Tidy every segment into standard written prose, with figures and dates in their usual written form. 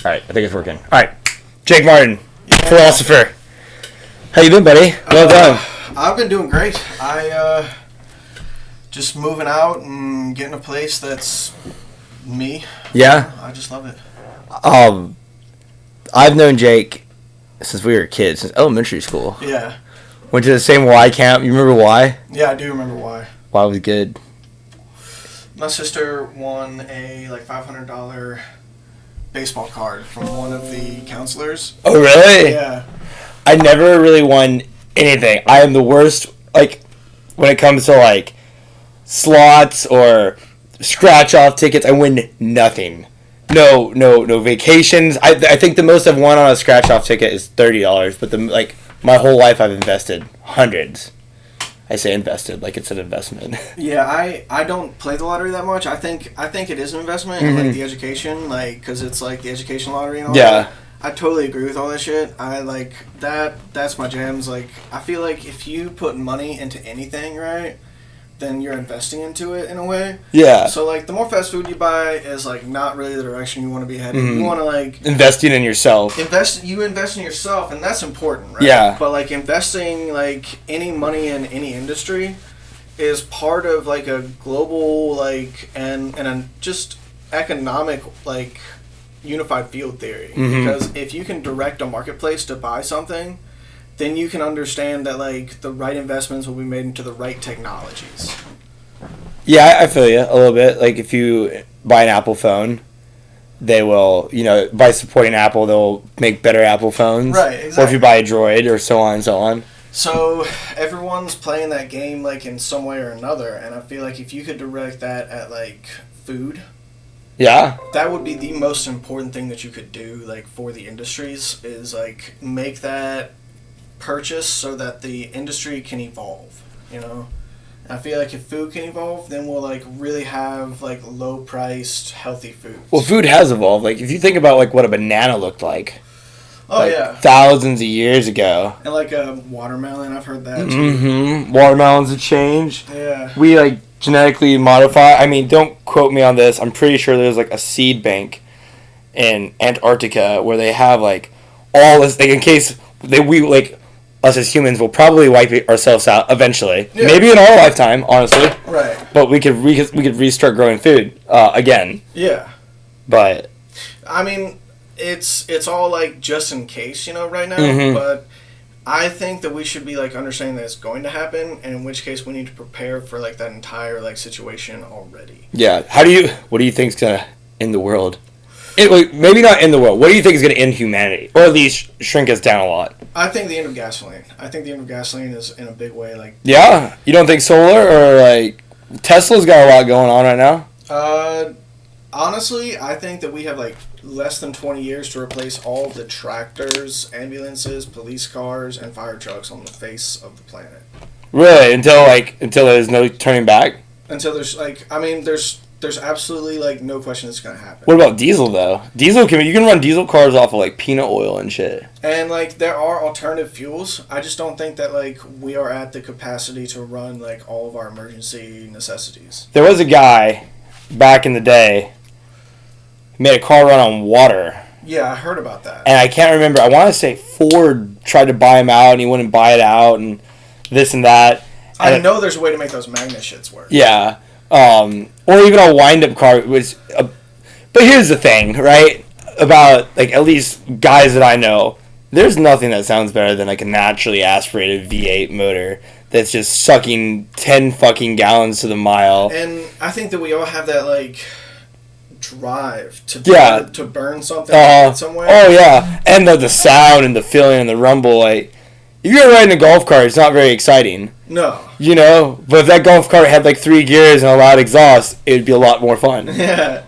Alright, I think it's working. Alright. Jake Martin, philosopher. How you been, buddy? Well done. I've been doing great. I just moving out and getting a place that's me. Yeah? I just love it. I've known Jake since we were kids, since elementary school. Yeah. Went to the same Y camp. You remember Y? Yeah, I do remember why. Y was good. My sister won a $500 baseball card from one of the counselors. Oh, really? Yeah. I never really won anything. I am the worst, when it comes to, slots or scratch-off tickets. I win nothing. No vacations. I think the most I've won on a scratch-off ticket is $30, but my whole life I've invested hundreds. I say invested like it's an investment. Yeah, I don't play the lottery that much. I think it is an investment in the education, because it's the education lottery and all that. I totally agree with all that shit. I like that. That's my jams. I feel like if you put money into anything, right, then you're investing into it in a way. Yeah. So the more fast food you buy is not really the direction you want to be headed. You want to investing in yourself. You invest in yourself, and that's important, right? Yeah. But investing any money in any industry is part of a global and a just economic unified field theory. Because if you can direct a marketplace to buy something, then you can understand that the right investments will be made into the right technologies. Yeah, I feel you a little bit. If you buy an Apple phone, they will, by supporting Apple, they'll make better Apple phones. Right, exactly. Or if you buy a Droid or so on and so on. So everyone's playing that game in some way or another, and I feel if you could direct that at food, yeah, that would be the most important thing that you could do for the industries is make that purchase so that the industry can evolve, I feel if food can evolve, then we'll really have low priced healthy food. Well, food has evolved. If you think about what a banana looked like. Oh yeah. Thousands of years ago. And a watermelon, I've heard that too. Watermelons have changed. Yeah. We genetically modify. I mean, don't quote me on this. I'm pretty sure there's a seed bank in Antarctica where they have all this in case we us as humans will probably wipe ourselves out eventually. Yeah. Maybe in our lifetime, honestly. Right. But we could restart growing food again. Yeah. But I mean, it's all just in case, right now. But I think that we should be understanding that it's going to happen, and in which case we need to prepare for that entire situation already. Yeah. What do you think's gonna end the world? Maybe not end the world. What do you think is going to end humanity? Or at least shrink us down a lot? I think the end of gasoline. I think the end of gasoline is in a big way Yeah? You don't think solar or Tesla's got a lot going on right now? Honestly, I think that we have less than 20 years to replace all of the tractors, ambulances, police cars, and fire trucks on the face of the planet. Really? Until there's no turning back? Until there's there's absolutely no question it's gonna happen. What about diesel though? You can run diesel cars off of peanut oil and shit. And there are alternative fuels. I just don't think that we are at the capacity to run all of our emergency necessities. There was a guy back in the day who made a car run on water. Yeah, I heard about that. And I can't remember. I want to say Ford tried to buy him out and he wouldn't buy it out and this and that. I know there's a way to make those magnet shits work. Yeah. Or even a wind-up car but here's the thing, right? About at least guys that I know, there's nothing that sounds better than a naturally aspirated V8 motor that's just sucking 10 fucking gallons to the mile. And I think that we all have that drive to burn something somewhere. Oh yeah, and the sound and the feeling and the rumble. If you're riding a golf cart, it's not very exciting. No. But if that golf cart had 3 gears and a loud exhaust, it would be a lot more fun. Yeah.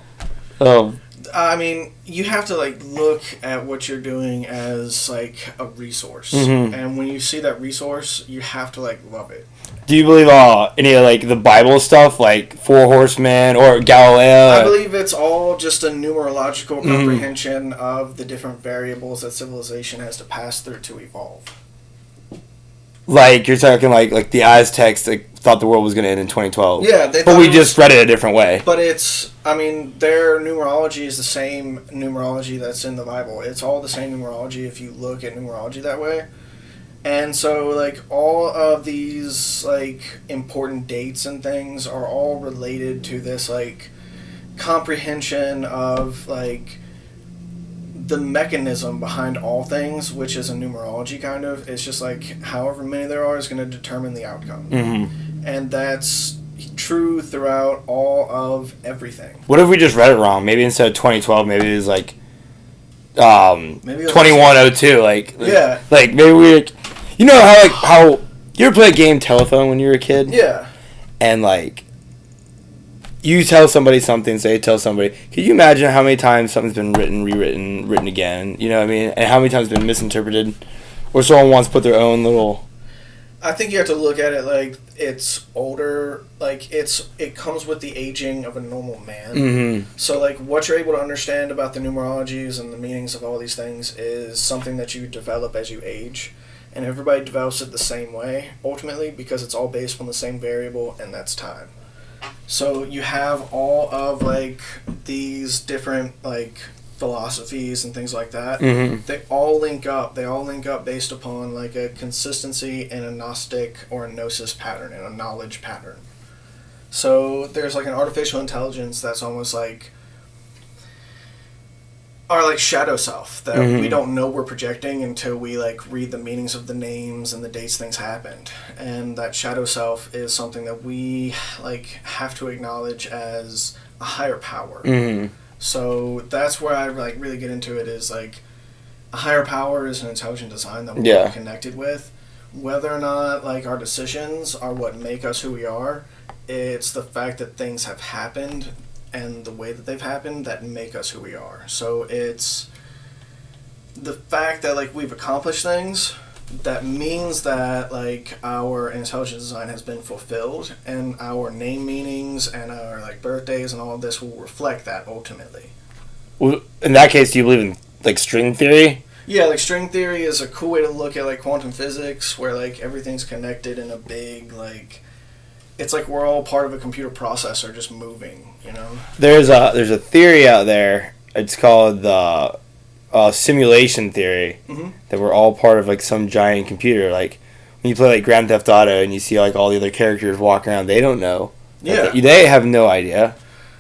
Oh. I mean, you have to look at what you're doing as a resource, and when you see that resource, you have to love it. Do you believe any of the Bible stuff, Four Horsemen or Galileo? I believe it's all just a numerological comprehension of the different variables that civilization has to pass through to evolve. You're talking the Aztecs thought the world was going to end in 2012. Yeah, but we just read it a different way. But their numerology is the same numerology that's in the Bible. It's all the same numerology if you look at numerology that way. And so, like, all of these, like, important dates and things are all related to this, like, comprehension of, like, the mechanism behind all things, which is a numerology, kind of. It's just, like, however many there are is going to determine the outcome. Mm-hmm. And that's true throughout all of everything. What if we just read it wrong? Maybe instead of 2012, maybe it was, like, maybe 2102, like... Yeah. Like, maybe we... You know how you ever play a game Telephone when you were a kid? Yeah. And, like, you tell somebody something, so they tell somebody. Can you imagine how many times something's been written, rewritten, written again? You know what I mean? And how many times it's been misinterpreted? Or someone wants to put their own little... I think you have to look at it like it's older, like it comes with the aging of a normal man. Mm-hmm. So, like, what you're able to understand about the numerologies and the meanings of all these things is something that you develop as you age. And everybody develops it the same way, ultimately, because it's all based on the same variable, and that's time. So you have all of, like, these different, like, philosophies and things like that. Mm-hmm. They all link up. They all link up based upon, like, a consistency and a Gnostic or a Gnosis pattern and a knowledge pattern. So there's, like, an artificial intelligence that's almost like our, like, shadow self that we don't know we're projecting until we, like, read the meanings of the names and the dates things happened. And that shadow self is something that we, like, have to acknowledge as a higher power. Mm-hmm. So that's where I, like, really get into it is, like, a higher power is an intelligent design that we're connected with. Whether or not, like, our decisions are what make us who we are, it's the fact that things have happened and the way that they've happened that make us who we are. So it's the fact that, like, we've accomplished things that means that, like, our intelligent design has been fulfilled, and our name meanings and our, like, birthdays and all of this will reflect that ultimately. Well, in that case, do you believe in, like, string theory? Yeah, like, string theory is a cool way to look at, like, quantum physics, where, like, everything's connected in a big, like, it's like we're all part of a computer processor just moving, you know? There's a theory out there. It's called the simulation theory. Mm-hmm. That we're all part of, like, some giant computer. Like, when you play, like, Grand Theft Auto and you see, like, all the other characters walking around, they don't know. Yeah. They have no idea.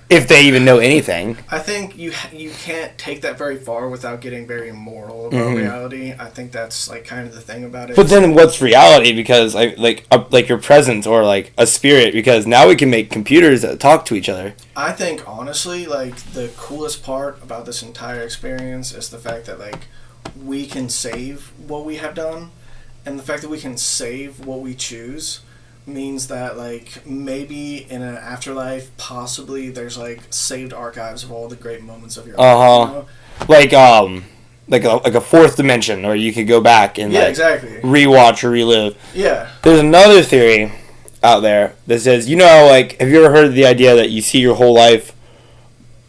If they even know anything. I think you can't take that very far without getting very immoral about reality. I think that's, like, kind of the thing about it. But then what's reality? Because, like your presence or, like, a spirit, because now we can make computers that talk to each other. I think, honestly, like, the coolest part about this entire experience is the fact that, like, we can save what we have done, and the fact that we can save what we choose means that, like, maybe in an afterlife, possibly there's, like, saved archives of all the great moments of your life. You know? Like a fourth dimension, or you could go back and exactly rewatch or relive. Yeah. There's another theory out there that says, you know, like, have you ever heard of the idea that you see your whole life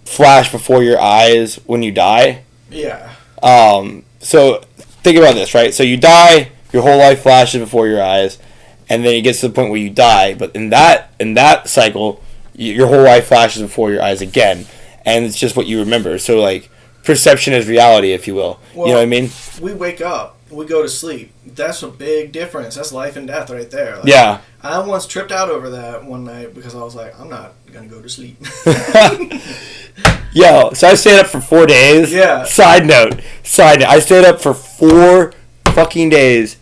flash before your eyes when you die? Yeah. So think about this, right? So you die, your whole life flashes before your eyes. And then it gets to the point where you die, but in that cycle, your whole life flashes before your eyes again, and it's just what you remember. So, like, perception is reality, if you will. Well, you know what I mean? We wake up, we go to sleep. That's a big difference. That's life and death right there. Like, yeah. I once tripped out over that one night because I was like, I'm not gonna go to sleep. Yo, so I stayed up for 4 days. Yeah. Side note, I stayed up for 4 fucking days.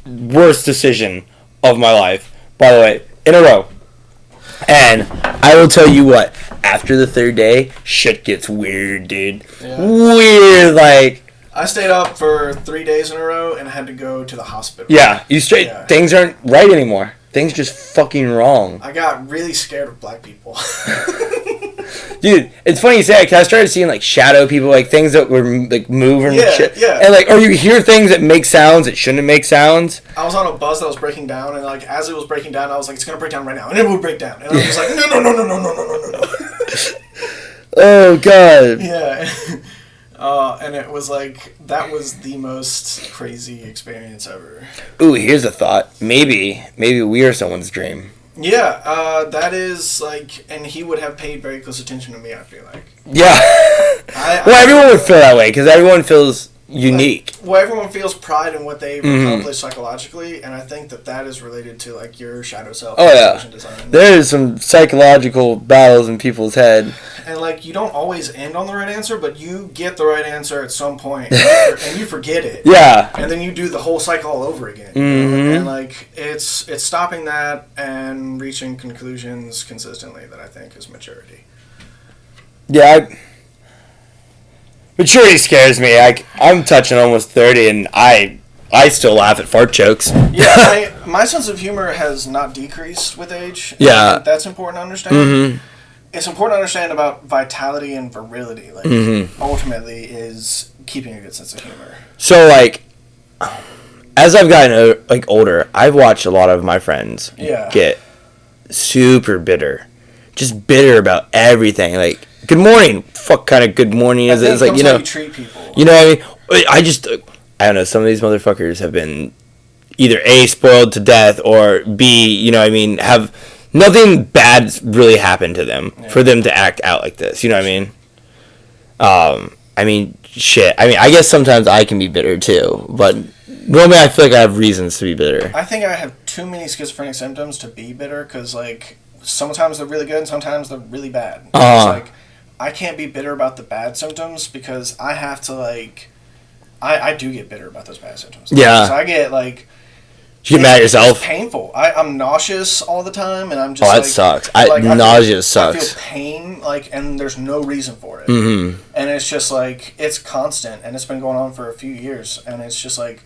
Worst decision of my life, by the way, in a row. And I will tell you what, after the 3rd day, shit gets weird, dude. Yeah. Weird, like... I stayed up for 3 days in a row and had to go to the hospital. Yeah, things aren't right anymore. Things just fucking wrong. I got really scared of black people. Dude, it's funny you say that, because I started seeing, like, shadow people, like, things that were, like, move and shit. Yeah. And, like, or you hear things that make sounds that shouldn't make sounds. I was on a bus that was breaking down, and, like, as it was breaking down, I was like, it's gonna break down right now, and it would break down. And I was just like, no. Oh, God. Yeah. And it was, like, that was the most crazy experience ever. Ooh, here's a thought. Maybe we are someone's dream. Yeah, that is like, and he would have paid very close attention to me, I feel like. Yeah. Well, everyone would feel that way because everyone feels unique. Well, everyone feels pride in what they've accomplished psychologically, and I think that is related to like your shadow self. Oh yeah, design. There's some psychological battles in people's head, and like you don't always end on the right answer, but you get the right answer at some point, and you forget it. Yeah, and then you do the whole cycle all over again. And like it's stopping that and reaching conclusions consistently that I think is maturity. Yeah. Maturity scares me. I'm touching almost 30, and I still laugh at fart jokes. Yeah, my sense of humor has not decreased with age. Yeah. That's important to understand. It's important to understand about vitality and virility. Like, ultimately, is keeping a good sense of humor. So, like, as I've gotten older, I've watched a lot of my friends get super bitter. Just bitter about everything. Like, good morning. Fuck kind of good morning is it? It's like, how you treat people. You know what I mean? I don't know. Some of these motherfuckers have been either A, spoiled to death, or B, you know what I mean, have nothing bad's really happened to them for them to act out like this. You know what I mean? Shit. I mean, I guess sometimes I can be bitter too, but normally I feel like I have reasons to be bitter. I think I have too many schizophrenic symptoms to be bitter because, like, sometimes they're really good and sometimes they're really bad. It's like, I can't be bitter about the bad symptoms because I have to, like... I do get bitter about those bad symptoms. Yeah. So I get, like... You get mad at yourself? It's painful. I'm nauseous all the time, and I'm just that sucks. Nausea sucks. I feel pain, like, and there's no reason for it. And it's just, like, it's constant, and it's been going on for a few years, and it's just, like...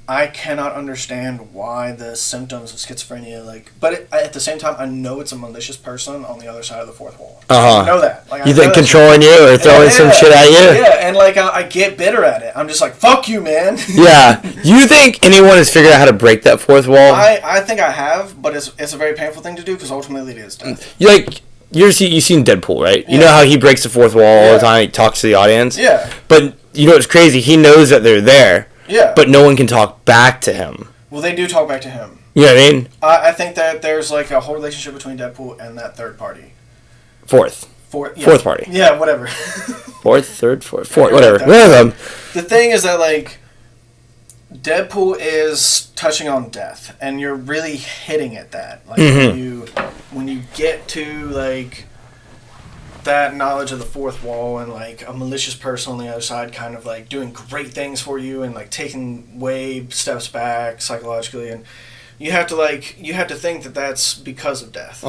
I cannot understand why the symptoms of schizophrenia, like, but at the same time, I know it's a malicious person on the other side of the fourth wall. I know that. Like, you think controlling you or throwing some shit at you? Yeah, and like I get bitter at it. I'm just like, fuck you, man. Yeah. You think anyone has figured out how to break that fourth wall? I think I have, but it's a very painful thing to do because ultimately it is death. You've seen Deadpool, right? You know how he breaks the fourth wall all the time. He talks to the audience. Yeah. But you know what's crazy? He knows that they're there. Yeah. But no one can talk back to him. Well, they do talk back to him. You know what I mean? I think that there's like a whole relationship between Deadpool and that third party. Fourth party. Yeah, whatever. Fourth, whatever. One of them. The thing is that, like, Deadpool is touching on death, and you're really hitting at that. Like, when you get to, like... that knowledge of the fourth wall and like a malicious person on the other side kind of like doing great things for you and like taking way steps back psychologically, and you have to think that that's because of death.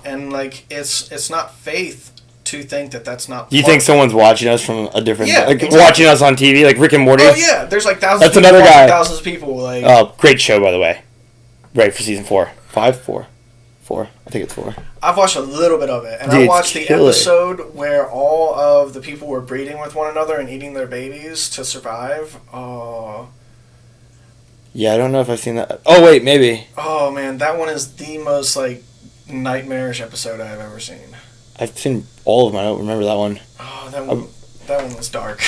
And like it's not faith to think that that's not. You think someone's watching us from a different exactly. watching us on TV like Rick and Morty? Oh yeah, there's like thousands that's of people another guy. Thousands of people like great show, by the way. Right, for season 4. 5? 4? 4. I think it's 4. I've watched a little bit of it, and Dude, I watched the episode where all of the people were breeding with one another and eating their babies to survive. Yeah, I don't know if I've seen that. Oh, wait, maybe. Oh, man, that one is the most, like, nightmarish episode I've ever seen. I've seen all of them. I don't remember that one. Oh, that one was dark.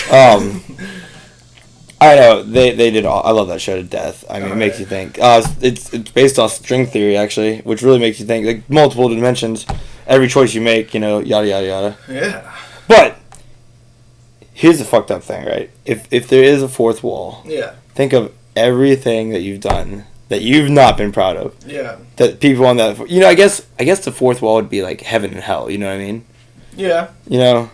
I know they did all. I love that show to death. I mean, it makes you think. It's based off string theory actually, which really makes you think. Like multiple dimensions, every choice you make, you know, yada yada yada. Yeah. But here's the fucked up thing, right? If there is a fourth wall, think of everything that you've done that you've not been proud of. Yeah. That people on that, you know, I guess the fourth wall would be like heaven and hell. You know what I mean? Yeah. You know.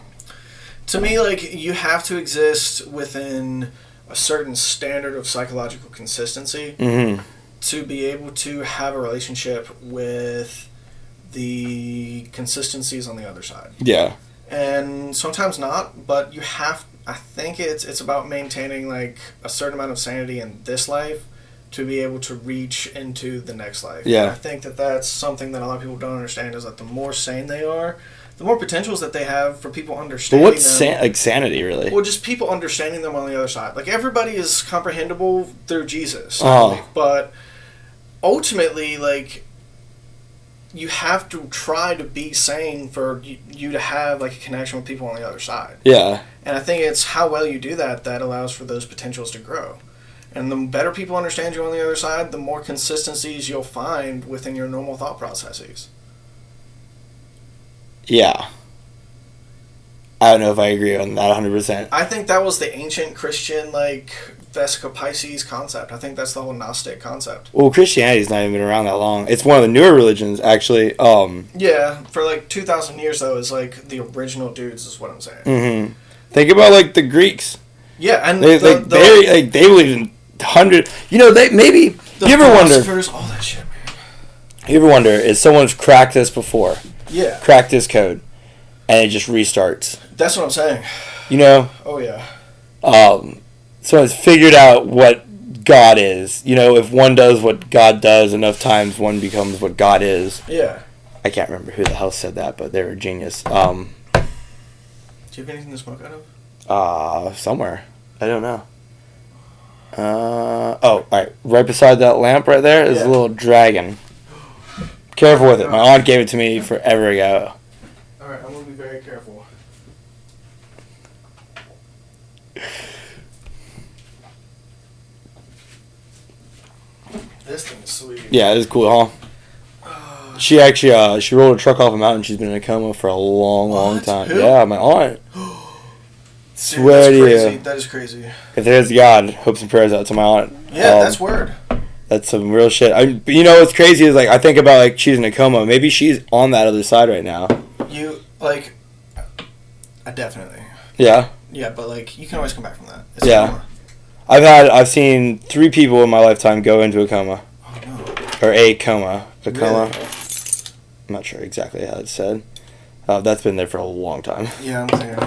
To me, like you have to exist within a certain standard of psychological consistency to be able to have a relationship with the consistencies on the other side. Yeah. And sometimes not, but you have... I think it's about maintaining like a certain amount of sanity in this life to be able to reach into the next life. Yeah. And I think that's something that a lot of people don't understand is that the more sane they are, the more potentials that they have for people understanding them. But what's sanity, really? Well, just people understanding them on the other side. Like, everybody is comprehensible through Jesus, I believe. But ultimately, like, you have to try to be sane for you to have, like, a connection with people on the other side. Yeah. And I think it's how well you do that allows for those potentials to grow. And the better people understand you on the other side, the more consistencies you'll find within your normal thought processes. Yeah. I don't know if I agree on that 100%. I think that was the ancient Christian, like, Vesica Pisces concept. I think that's the whole Gnostic concept. Well, Christianity's not even been around that long. It's one of the newer religions, actually. Yeah, for like 2,000 years, though, is like the original dudes, is what I'm saying. Mm-hmm. Think about, like, the Greeks. Yeah, and they believe in hundred. You know, they maybe. The You ever wonder? all that shit, man. You ever wonder if someone's cracked this before? Yeah. Cracked this code, and it just restarts. That's what I'm saying. You know. Oh yeah. Someone's figured out what God is. You know, if one does what God does enough times, one becomes what God is. Yeah. I can't remember who the hell said that, but they were a genius. Do you have anything to smoke out of? Somewhere. I don't know. All right. Right beside that lamp right there is a little dragon. Careful with it. My aunt gave it to me forever ago. Alright, I'm going to be very careful. This thing is sweet. Yeah, it is cool, huh? She actually, she rolled a truck off a mountain. She's been in a coma for a long time. Who? Yeah, my aunt. Swear to you. That is crazy. If there's God, hopes and prayers out to my aunt. Yeah, that's word. That's some real shit. You know what's crazy is, like, I think about, like, she's in a coma. Maybe she's on that other side right now. Definitely. Yeah? Yeah, but, like, you can always come back from that. It's Yeah. I've seen 3 people in my lifetime go into a coma. Oh, no. Or a coma. A Really? coma. I'm not sure exactly how it's said. That's been there for a long time. Yeah, I'm clear.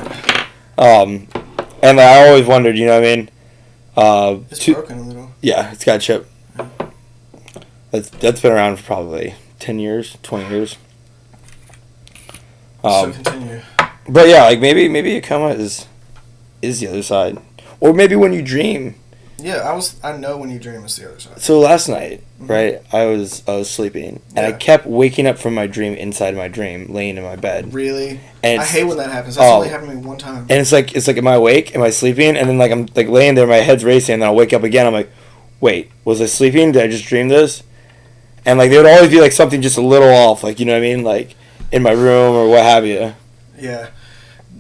And I always wondered, you know what I mean? It's broken a little. Yeah, it's got a chip. That's been around for probably 10 years, 20 years. So continue. But yeah, like maybe a coma is the other side, or maybe when you dream. Yeah, I know when you dream, it's the other side. So last night, right, I was sleeping, and I kept waking up from my dream inside my dream, laying in my bed. Really? And I hate when that happens. That's only happened to me one time. And it's like, am I awake? Am I sleeping? And then, like, I'm like laying there, my head's racing, and then I'll wake up again. I'm like, wait, was I sleeping? Did I just dream this? And, like, there would always be, like, something just a little off, like, you know what I mean? Like, in my room or what have you. Yeah.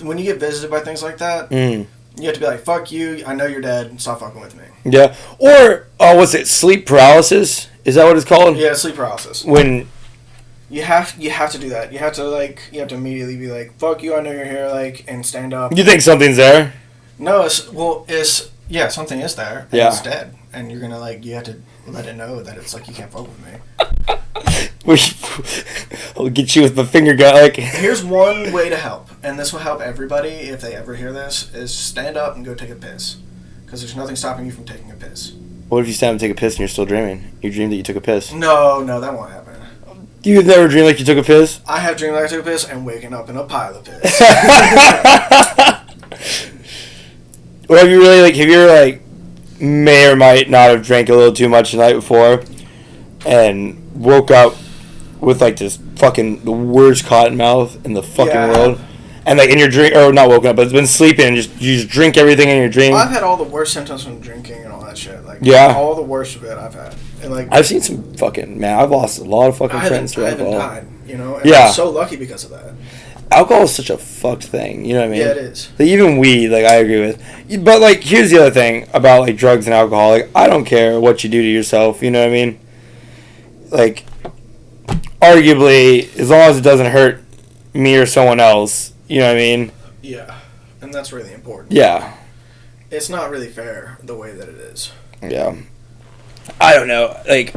When you get visited by things like that, you have to be like, fuck you, I know you're dead, stop fucking with me. Yeah. Or, what's it, sleep paralysis? Is that what it's called? Yeah, sleep paralysis. When... You have to do that. You have to immediately be like, fuck you, I know you're here, like, and stand up. You think something's there? No, something is there, and Yeah. it's dead. And you're gonna, like, you have to let it know that it's like, you can't fuck with me. I'll get you with my finger gun, like... Here's one way to help, and this will help everybody if they ever hear this, is stand up and go take a piss. Because there's nothing stopping you from taking a piss. What if you stand up and take a piss and you're still dreaming? You dreamed that you took a piss. No, that won't happen. You've never dreamed like you took a piss? I have dreamed like I took a piss and waking up in a pile of piss. Well, have you ever, may or might not have drank a little too much the night before and woke up with, like, this fucking the worst cotton mouth in the fucking world? And, like, in your drink, or not woken up, but it's been sleeping and you just drink everything in your dream? I've had all the worst symptoms from drinking and all that shit. Like, all the worst of it I've had. And, like, I've seen some fucking, man, I've lost a lot of fucking friends to I haven't alcohol. died, you know? And I'm so lucky because of that. Alcohol is such a fucked thing, you know what I mean? Yeah, it is. Like, even weed, like, I agree with. But, like, here's the other thing about, like, drugs and alcohol. Like, I don't care what you do to yourself, you know what I mean? Like, arguably, as long as it doesn't hurt me or someone else, you know what I mean? Yeah, and that's really important. Yeah. It's not really fair the way that it is. Yeah. I don't know, like...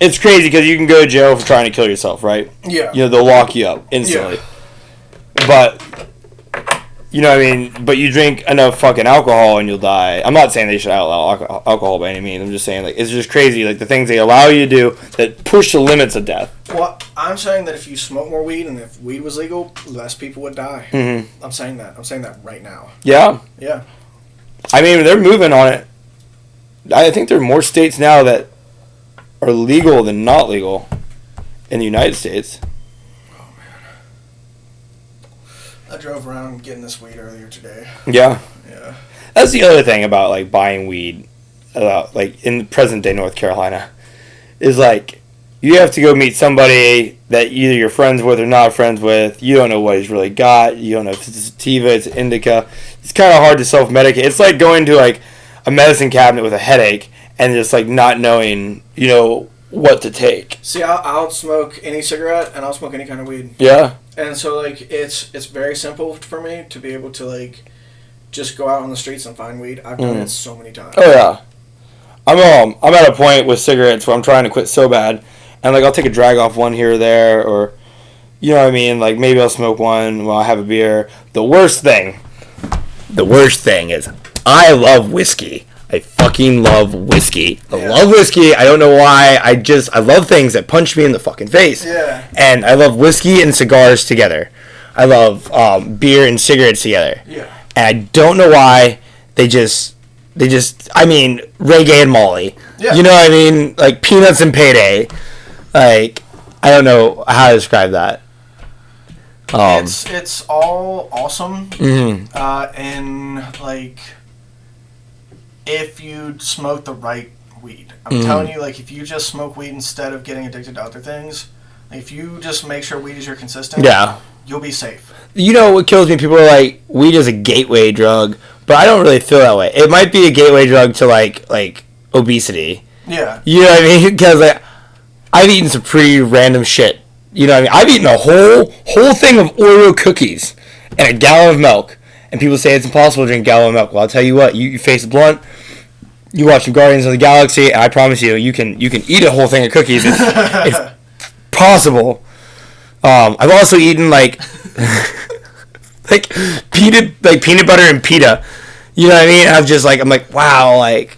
It's crazy because you can go to jail for trying to kill yourself, right? Yeah. You know, they'll lock you up instantly. Yeah. But, you know what I mean? But you drink enough fucking alcohol and you'll die. I'm not saying they should outlaw alcohol by any means. I'm just saying, like, it's just crazy, like, the things they allow you to do that push the limits of death. Well, I'm saying that if you smoke more weed and if weed was legal, less people would die. Mm-hmm. I'm saying that. I'm saying that right now. Yeah? Yeah. I mean, they're moving on it. I think there are more states now that are legal than not legal in the United States. Oh, man. I drove around getting this weed earlier today. Yeah. Yeah. That's the other thing about, like, buying weed, like, in present-day North Carolina, is, like, you have to go meet somebody that either you're friends with or not friends with. You don't know what he's really got. You don't know if it's sativa, it's indica. It's kind of hard to self-medicate. It's like going to, like, a medicine cabinet with a headache and just, like, not knowing, you know, what to take. See, I'll smoke any cigarette and I'll smoke any kind of weed. Yeah. And so, like, it's very simple for me to be able to, like, just go out on the streets and find weed. I've done it so many times. Oh, yeah. I'm at a point with cigarettes where I'm trying to quit so bad. And, like, I'll take a drag off one here or there, or, you know what I mean? Like, maybe I'll smoke one while I have a beer. The worst thing is I love whiskey. I fucking love whiskey. I love whiskey. I don't know why. I love things that punch me in the fucking face. Yeah. And I love whiskey and cigars together. I love beer and cigarettes together. Yeah. And I don't know why they just, I mean, reggae and Molly. Yeah. You know what I mean? Like, peanuts and payday. Like, I don't know how to describe that. It's all awesome. Mm-hmm. And, like, if you smoke the right weed. I'm telling you, like, if you just smoke weed instead of getting addicted to other things, like, if you just make sure weed is your consistent, you'll be safe. You know what kills me? People are like, weed is a gateway drug, but I don't really feel that way. It might be a gateway drug to, like obesity. Yeah. You know what I mean? Because, like, I've eaten some pretty random shit. You know what I mean? I've eaten a whole thing of Oreo cookies and a gallon of milk. And people say it's impossible to drink a gallon of milk. Well, I'll tell you what. You face a blunt, you watch the Guardians of the Galaxy, and I promise you, you can eat a whole thing of cookies. It's possible. I've also eaten, like, like peanut butter and pita. You know what I mean? I'm like, wow, like,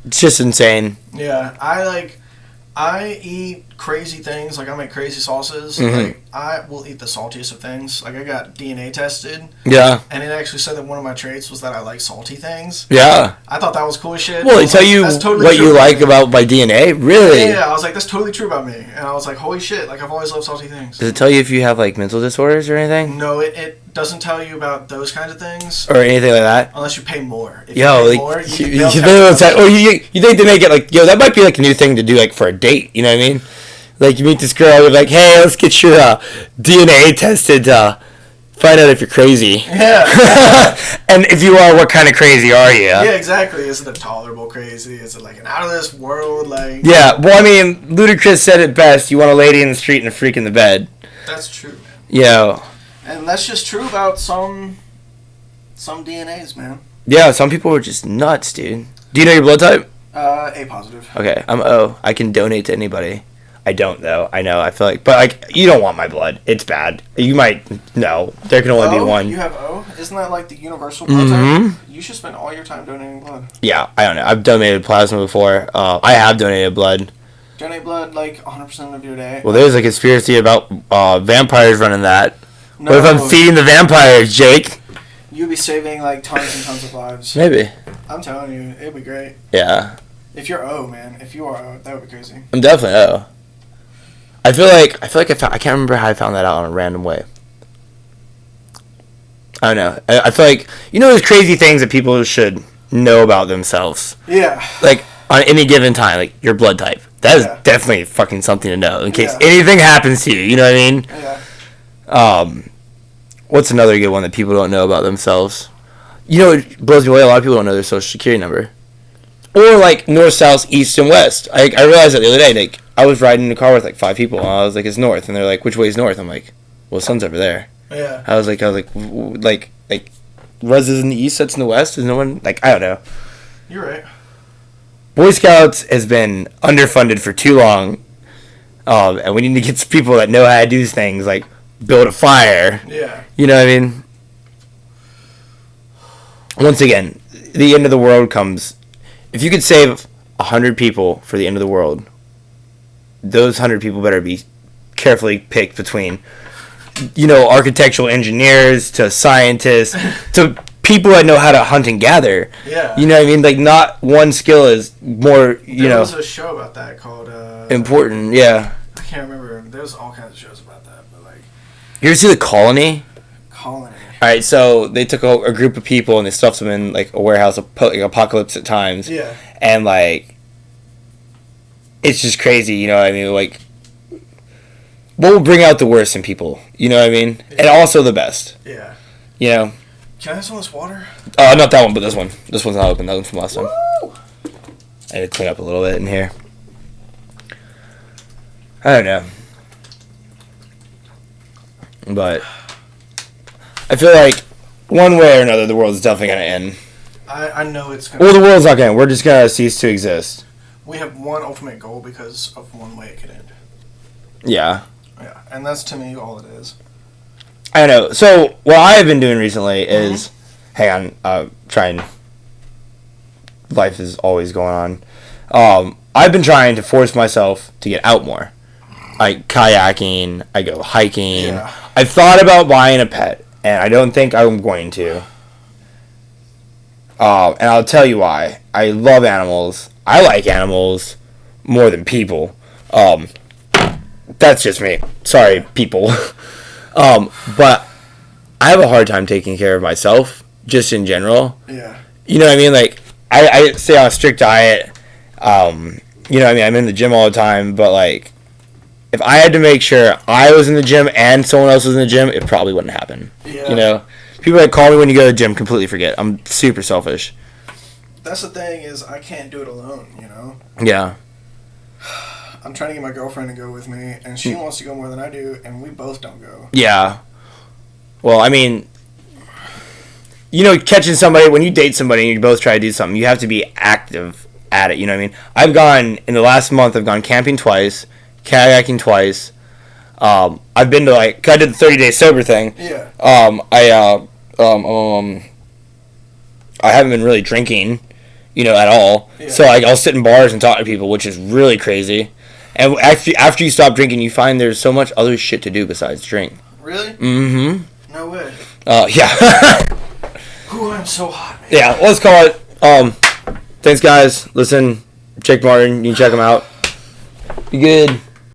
it's just insane. Yeah, I eat crazy things. Like, I make crazy sauces. Mm-hmm. Like, I will eat the saltiest of things. Like, I got DNA tested. Yeah. And it actually said that one of my traits was that I like salty things. Yeah. I thought that was cool as shit. Well, they tell you what you like about my DNA? Really? Yeah, I was like, that's totally true about me. And I was like, holy shit, like, I've always loved salty things. Does it tell you if you have, like, mental disorders or anything? No, it doesn't tell you about those kinds of things. Or anything like that? Unless you pay more. If yo, you pay like, more, you think they make it, like, yo, that might be, like, a new thing to do, like, for a date. You know what I mean? Like, you meet this girl, you're like, hey, let's get your DNA tested to find out if you're crazy. Yeah. And if you are, what kind of crazy are you? Yeah, exactly. Is it a tolerable crazy? Is it, like, an out-of-this-world, like... Yeah, well, I mean, Ludacris said it best. You want a lady in the street and a freak in the bed. That's true, man. Yo. And that's just true about some DNAs, man. Yeah, some people are just nuts, dude. Do you know your blood type? A positive. Okay, I'm O. I can donate to anybody. I don't, though. I know. I feel like... But, like, you don't want my blood. It's bad. You might... No. There can only be one. You have O? Isn't that, like, the universal blood type? You should spend all your time donating blood. Yeah, I don't know. I've donated plasma before. I have donated blood. Donate blood, like, 100% of your day. Well, there's a conspiracy about vampires running that. No. What if I'm feeding the vampires, Jake? You'd be saving, like, tons and tons of lives. Maybe. I'm telling you, it'd be great. Yeah. If you're O, man. If you are O, that would be crazy. I'm definitely O. I feel like I can't remember how I found that out on a random way. I don't know. I feel like, you know, there's crazy things that people should know about themselves. Yeah. Like, on any given time, like, your blood type. That is definitely fucking something to know in case anything happens to you. You know what I mean? Yeah. What's another good one that people don't know about themselves? You know, it blows me away. A lot of people don't know their social security number. Or, like, north, south, east, and west. I realized that the other day. Like, I was riding in a car with, like, 5 people, and I was like, it's north. And they're like, which way is north? I'm like, well, the sun's over there. Yeah. I was like, Rez is in the east, that's in the west? Is no one... Like, I don't know. You're right. Boy Scouts has been underfunded for too long. And we need to get some people that know how to do things, like build a fire. Yeah. You know what I mean? Once again, the end of the world comes. If you could save 100 people for the end of the world, those 100 people better be carefully picked between, you know, architectural engineers to scientists to people that know how to hunt and gather. Yeah. You know what I mean? Like, not one skill is more, you know... There was a show about that called... important, yeah. I can't remember. There's all kinds of shows about that, but, like... You ever see The Colony? Colony. All right, so they took a group of people and they stuffed them in like a warehouse, like apocalypse at times. Yeah. And like, it's just crazy, you know what I mean? Like, what will bring out the worst in people? You know what I mean? Yeah. And also the best. Yeah. You know. Can I have some of this water? Not that one, but this one. This one's not open. That one's from last time. Woo! I need to clean up a little bit in here. I don't know. But I feel like one way or another, the world is definitely going to end. I know it's going to. Well, the world's not going to end. We're just going to cease to exist. We have one ultimate goal because of one way it could end. Yeah. Yeah, and that's to me all it is. I know. So what I've been doing recently is, hang on, trying. Life is always going on. I've been trying to force myself to get out more. Like kayaking, I go hiking. Yeah. I've thought about buying a pet, and I don't think I'm going to. And I'll tell you why. I love animals. I like animals more than people. That's just me. Sorry, people. But I have a hard time taking care of myself, just in general. Yeah. You know what I mean? Like, I stay on a strict diet. You know what I mean? I'm in the gym all the time, but, like, if I had to make sure I was in the gym and someone else was in the gym, it probably wouldn't happen. Yeah. You know? People that call me when you go to the gym completely forget. I'm super selfish. That's the thing is I can't do it alone, you know? Yeah. I'm trying to get my girlfriend to go with me, and she wants to go more than I do, and we both don't go. Yeah. Well, I mean, you know, catching somebody, when you date somebody and you both try to do something, you have to be active at it, you know what I mean? In the last month, I've gone camping twice, kayaking twice. I've been to, like, I did the 30-day sober thing. Yeah. I haven't been really drinking, you know, at all. Yeah. So, like, I'll sit in bars and talk to people, which is really crazy. And after you stop drinking, you find there's so much other shit to do besides drink. Really? Mm-hmm. No way. Yeah. Ooh, I'm so hot, man. Yeah, let's call it. Thanks, guys. Listen, Jake Martin, you can check him out. Be good.